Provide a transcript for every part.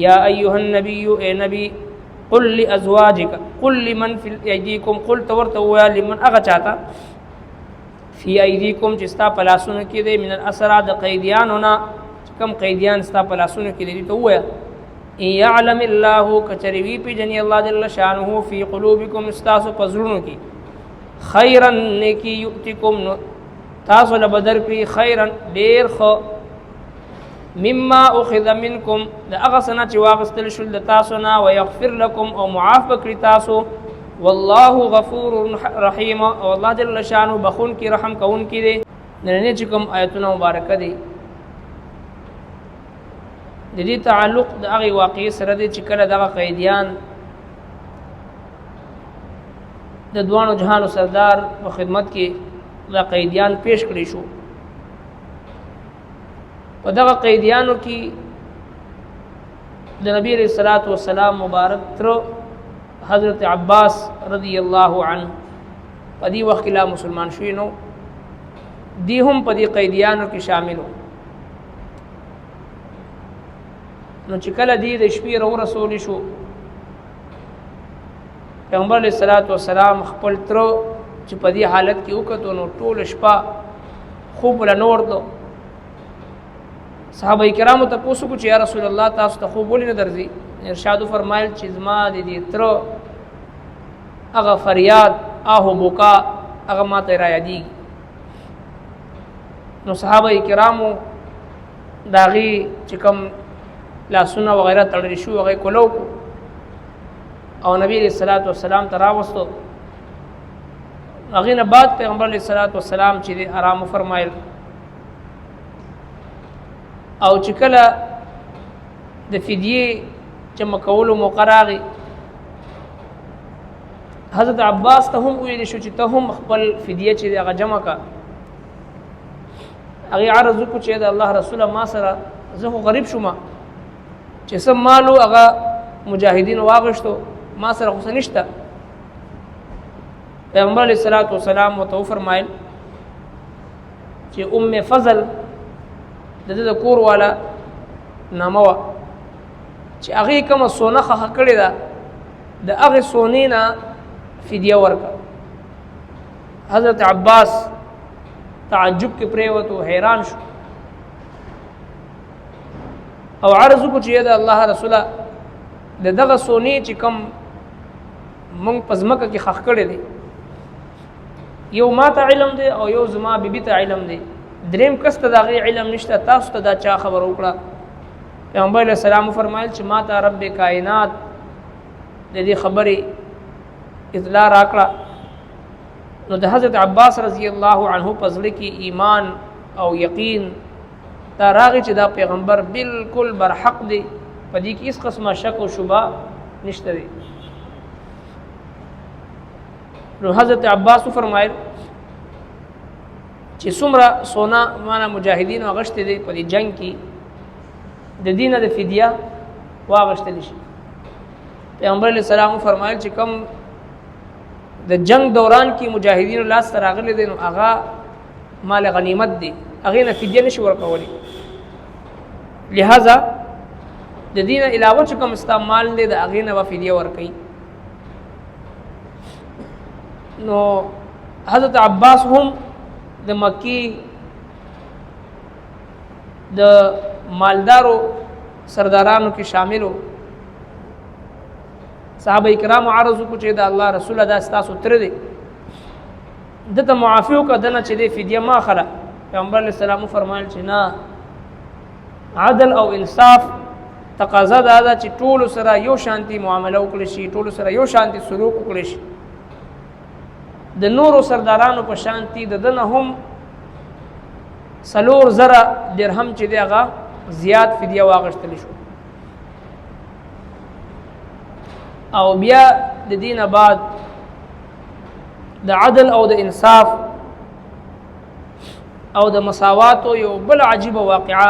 یا ایها النبی اے نبی قل لازواجک قل لمن فی ایدیکم قل تورت ویا لمن اغه چاہتا فی ایدیکم چستا پلاسونه کې دې من الاسرى د قیدیاننا کم قیدیان ستا پلاسونه کې دې ته ویا یعلم الله کچریوی پی جنی الله جل شانه فی قلوبکم استاسو پزړونو کې خیرا نیکی یؤتکم تاسو له بدر پی خیرا ډیر خو مما اخذ منکم د هغه سنه چې واغستل شول د تاسو نه ويغفر لكم او معاف کړی تاسو والله غفور رحیم او الله جل شانه بخون کی رحم کون کی دے نن چې کوم آیتونه مبارکه دي د دې تعلق د هغه واقعي سره دي چې کله دغه قیدیان د دوانو جهانو سردار په خدمت کې د قیدیان پیش کړی شو په دغه قیدیانو کې د نبی علیہ الصلوۃ والسلام مبارک تر حضرت عباس رضی الله عنه په دې وخت لا مسلمان شوی نو دی هم په دې قیدیانو کې شامل وو نو چې کله دې د شپې رو رسول شو پیغمبر علیہ الصلوۃ والسلام خپل تر چې په دې حالت کې وکړو نو ټول شپه خوب له نور دو صحابه کرامو ته پوښتنه کو چې یا رسول الله تاسو ته خوب ولې نه درځي ارشاد فرمایل چې زما دې تر هغه فریاد آهو بوکا هغه ماته را یادېږي نو صحابه کرامو داغي چې کوم لاسونه وغیرہ تړل شو هغه کولو او نبی علیہ الصلوۃ والسلام ته راوستو هغه نه بعد پیغمبر علیہ الصلوۃ والسلام چې آرام فرمایل او چې کله د فدیه جمع کولو مقراغي حضرت عباس ته هم ویل شو چې ته هم خپل فدیه چې هغه جمع کا هغه عرض کو چې د الله رسول ما سره زه غریب شوم چې سم مالو هغه مجاهدین واغشتو ما سره خو نشته پیغمبر علیہ الصلوۃ والسلام متو فرمایل چې ام فضل د کور والا نامه چې هغه کوم سونه خخ کړی دا د هغه سونې نه فدیه ورکا حضرت عباس تعجب کې پریوتو حیران شو او عرض کو چې دا الله رسوله دغه سونې چې کوم مونږ پزمکه کې خخ کړی دی یو ما ته علم دی او یو زما بیبي ته علم دی دریم کس ته دغه علم نشته تاسو ته دا چا خبر وکړه پیغمبر علیہ السلام فرمایل چې ما ته رب کائنات د دې خبرې اطلاع راکړه نو د حضرت عباس رضی الله عنه پزړه کې ایمان او یقین دا راغی چې دا پیغمبر بالکل برحق دی په دې کې هیڅ قسمه شک او شبهه نشته دی نو حضرت عباس فرمایل چې څومره سونا معنا مجاهدین واغشت دي په دې جنگ کې د دینه د فدیه واغشتل شي پیغمبر علیہ السلام فرمایل چې کوم د جنگ دوران کې مجاهدین الله سره راغلي دي نو هغه مال غنیمت دي هغه نه فدیه نشي ورکولي لہذا د دینه علاوه چې کوم استعمال دي د هغه نه فدیه ورکړي نو حضرت عباس هم د مکی د مالدارو سردارانو کې شاملو صحابه کرام عرض کو چې د الله رسول دا استاسو تر دي دته معافیو کدنه چې د فدیه ما خره پیغمبر علیہ السلام فرمایل چې نه عدل او انصاف تقاضا دا چې ټول سره یو شانتي معامله وکړي شي ټول سره یو شانتي سلوک وکړي شي د نورو سردارانو په شانتي دنه هم سلور زره درهم چې دیغه زیات فدیه واغشتل شو او بیا د دینه بعد د عدل او د انصاف او د مساوات یو بل عجیب واقعه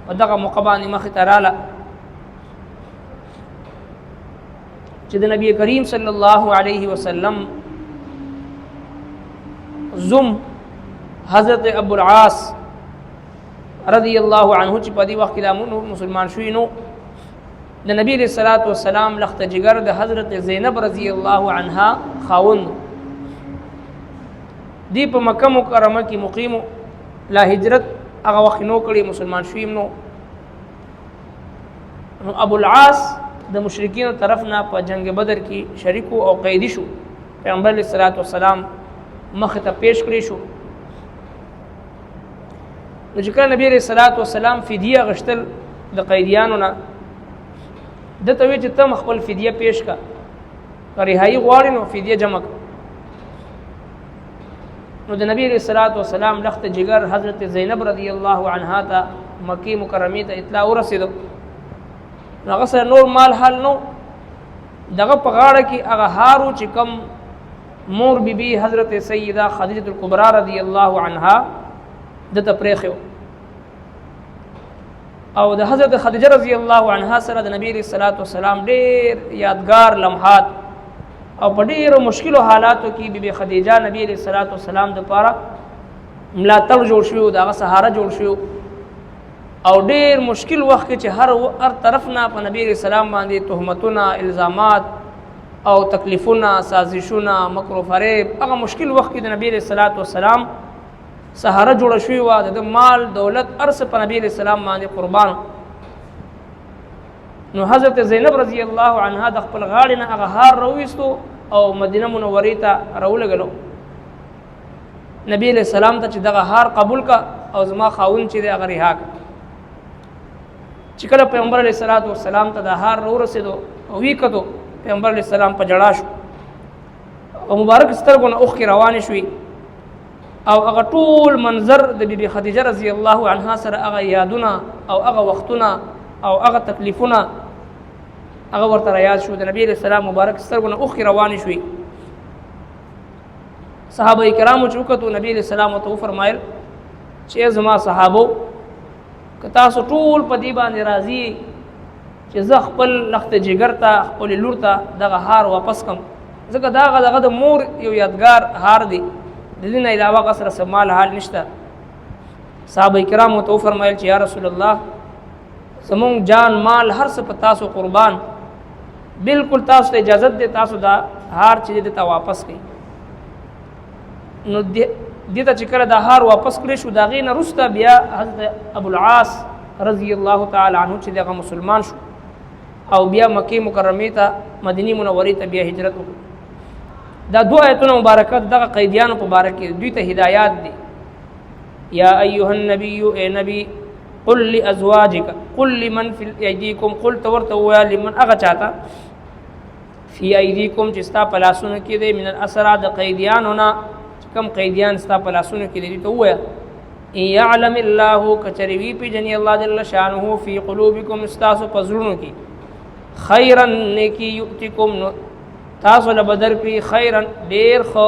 ودغه مقبان مخ تراله چې د نبی کریم صلی الله علیه وسلم زم حضرت ابو العاص رضی الله عنه چې په دې وخت کې مسلمان شوی نو د نبی علیہ الصلوۃ والسلام لخت جگر د حضرت زینب رضی الله عنها خاوند دی په مکه مکرمه کې مقیم لا هجرت هغه وخت نو کړی مسلمان شویم نو ابو العاص د مشرکین طرف نه په جنگ بدر کې شریک او قیدی شو پیغمبر علیہ الصلوۃ والسلام مخ ته پیش کړی شو نو چې کله نبی علیہ الصلوۃ والسلام فدیه غشتل د قیدیانو نه د ته وی چې تم خپل فدیه پیش کا رهایی غواړي نو فدیه جمع نو د نبی علیہ الصلوۃ والسلام لخت جگر حضرت زینب رضی الله عنها ته مکی مکرمه ته اطلاع ورسېدو هغه سره نور مال حال نو دغه په غاړه کې هغه هارو چې کم مور بیبي حضرت سیدہ خدیجه الکبرى رضی الله عنها د تپریخو او د حضرت خدیجه رضی الله عنها سره د نبی صلی الله علیه وسلم ډېر یادگار لمحات او په ډېرو مشکلو حالاتو کې بیبي خدیجه نبی صلی الله علیه وسلم د پاره ملاتړ جوړ شو دغه سهاره جوړ شو او ډېر مشکل وخت کې چې هر طرف نه په نبی صلی الله علیه وسلم باندې تهمتونه الزامات او تکلیفونه سازشونه مکر و فریب هغه مشکل وخت کې د نبی صلی الله علیه وسلم سهاره جوړ شوی و د مال دولت ارس په نبی علیہ السلام باندې قربان نو حضرت زینب رضی الله عنها د خپل غاړې نه هغه هار راوېستو او مدینه منورې ته راولګلو نبی علیہ السلام ته چې دغه هار قبول کا او زما خاون چې د هغه رها کا چې کله پیغمبر علیہ الصلوۃ والسلام ته د هار ورسېدو او وی کتو پیغمبر علیہ السلام په جړا شو او مبارک سترګو نه اوښ کې روانې شوې او هغه ټول منظر د بیبي خدیجه رضی الله عنها سره هغه یادونه او هغه وختونه او هغه تکلیفونه هغه ورته یاد شو د نبی علیہ السلام مبارک سترګو نه اوښ کې روانې شوې صحابه کرامو چې وکتو نبی علیہ السلام ته وفرمایل چې زما صحابو که تاسو ټول په دې باندې راضي چې زه خپل لخت جگر ته خپل لور ته دغه هار واپس کم ځکه دغه د مور یو یادګار هار دی د دې نه علاوه سره سمال حال نشته صحابه کرامو ته فرمایل چې یا رسول الله زمون جان مال هر څه په تاسو قربان بالکل تاسو ته اجازه ده تاسو دا هار چې دې ته واپس کړئ نو دې ته چې کله دا هار واپس کړی شو دا غي نه رسته بیا حضرت ابو العاص رضی الله تعالی عنہ چې دغه مسلمان شو او بیا مکه مکرمه ته مدینه منوره ته بیا هجرت وکړ دا دو آیتونه مبارکات دغه قیدیانو په باره کې دوی ته هدایات دي یا ایها النبی اے نبی قل لازواجک قل لمن فی ایدیکم قل تورته ویا لمن هغه چاته فی ایدیکم چې ستا په لاسونو کې دي من الاسرى د قیدیانو نه کم قیدیان ستا په لاسونو کې دي ته ویا یعلم الله کچریوی پی جنی الله جل شانه فی قلوبکم استاسو پزړونو کې خیرا نیکی یؤتکم تاسو له بدر کې خیرا ډیر خو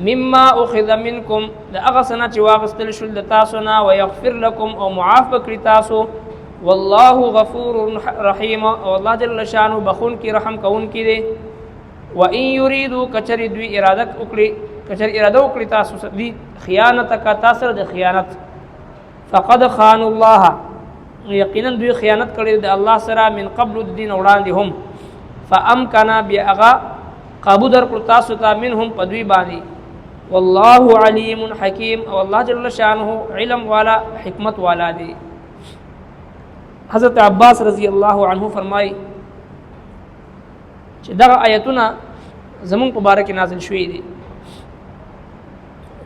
مما اخذ منکم د هغه سنه چې واغستل شول د تاسو نه ويغفر لكم او معاف کړی تاسو والله غفور رحیم او الله جل شانه بخون کی رحم کون کی دے وان یریدوا کچری دوی اراده وکړي تاسو دی خیانت کا تاثر د خیانت فقد خان الله یقینا دوی خیانت کړي د الله سره من قبل الدين وړاندې هم فامکنا بیاغا قابو در پر تاسو ته منهم پدوی باندې والله علیم حکیم او الله جل شانه علم والا حکمت والا دی حضرت عباس رضی الله عنه فرمای چې دغه آیتونه زمون په باره کې نازل شوې دي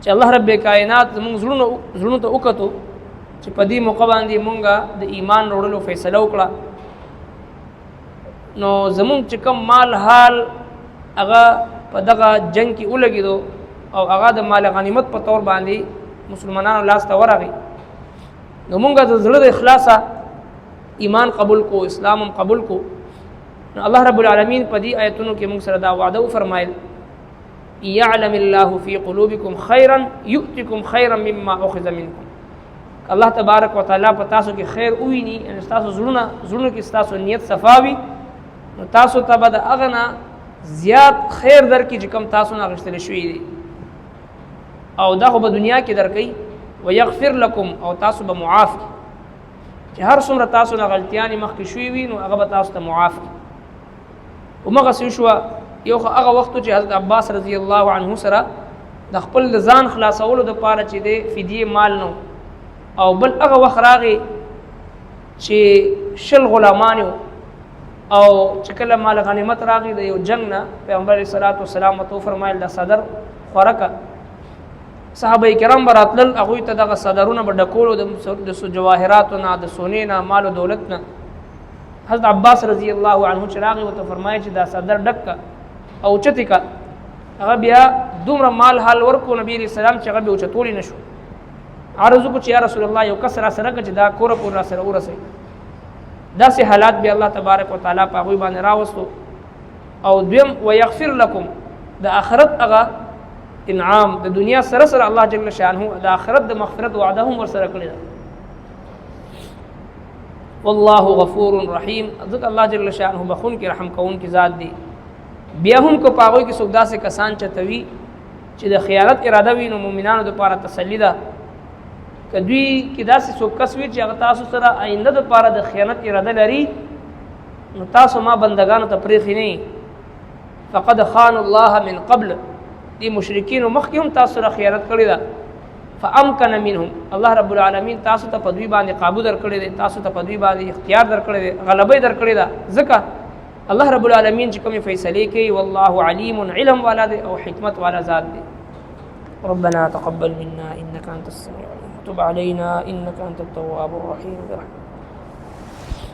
چې الله رب کائنات زمون زړونو ته وکړو چې په دې موقع باندې مونږه د ایمان وروړلو فیصله وکړه نو زمون چې کوم مال حال هغه په دغه جنگ کې ولګیدو او هغه د مال غنیمت په تور باندې مسلمانانو لاس ته ورغی نو مونږه د زړه د اخلاصه ایمان قبول کو اسلام قبول کو نو الله رب العالمین په دې آیتونو کې موږ سره دا وعده وفرمایل یعلم الله فی قلوبکم خیرا یؤتکم خیرا مما اخذ منکم الله تبارک وتعالى په تاسو کې خیر وویني ان تاسو زړونو کې تاسو نیت صفاوي نو تاسو ته به د اغنا زیات خیر درکې چې کم تاسو نه غشتل شوی دي او دا خو په دنیا کې درکې ويغفر لكم او تاسو به معاف چې هر څومره تاسو نه غلطیانې مخکې شوي وي نو هغه به تاسو ته معاف کړي. همغسې شوه یو هغه وخت چې حضرت عباس رضی الله عنه سره د خپل د ځان خلاصولو دپاره چې دی فدیې مال نو او بل هغه وخت راغی چې 10 غلامان او چې کله مال غنیمت راغی د یو جنگ نه پیغمبر علیه الصلاۃ والسلام ته فرمایل د صدر خورکه صحابه کرام براتل هغوی ته دغه صدرونه به ډکولو د جواهراتو نه د سونې نه مال و دولت نه. حضرت عباس رضی الله عنه چې راغی ورته فرمایي چې دا صدر ډک او اوچتې که هغه بیا دومره مال حال ورکو نبي علیه السلام چې هغه بیا اوچتولی نه شو. عرض وکړو چې یا رسول الله یو کس را سره که چې دا کوره پورې را سره ورسوي. داسې حالات بیا الله تبارک وتعالی په هغوی باندې راوستو. او دویم ویغفر لکم د آخرت هغه انعام د دنیا سره سره الله جل شانه د آخرت د مغفرت وعده هم ورسره کړې ده. والله غفور رحیم ځکه الله جل شانه بخون کې رحم کوونکی ذات دی. بیا هم که په هغوی کې څوک داسې کسان چتوي چې د خیانت اراده وي نو مؤمنانو دپاره تسلي ده. که دوی کې داسې څوک کس وي چې هغه تاسو سره آینده دپاره د خیانت اراده لري نو تاسو ما بندگانو ته پرېښي نه فقد خان الله من قبل دی مشرکینو مخکې هم تاسو سره خیانت کړې ده. فامکن منهم الله رب العالمین تاسو ته په دوی باندې قابو درکړی دی تاسو ته په دوی باندې اختیار درکړی دی غلبه یې درکړې ده. ځکه الله رب العالمین چې کومې فیصلې کوي والله علیم علم والا دی او حکمت والا ذات دی. ربنا تقبل منا انك انت السميع العليم وتب علينا انك انت التواب الرحيم برحمتك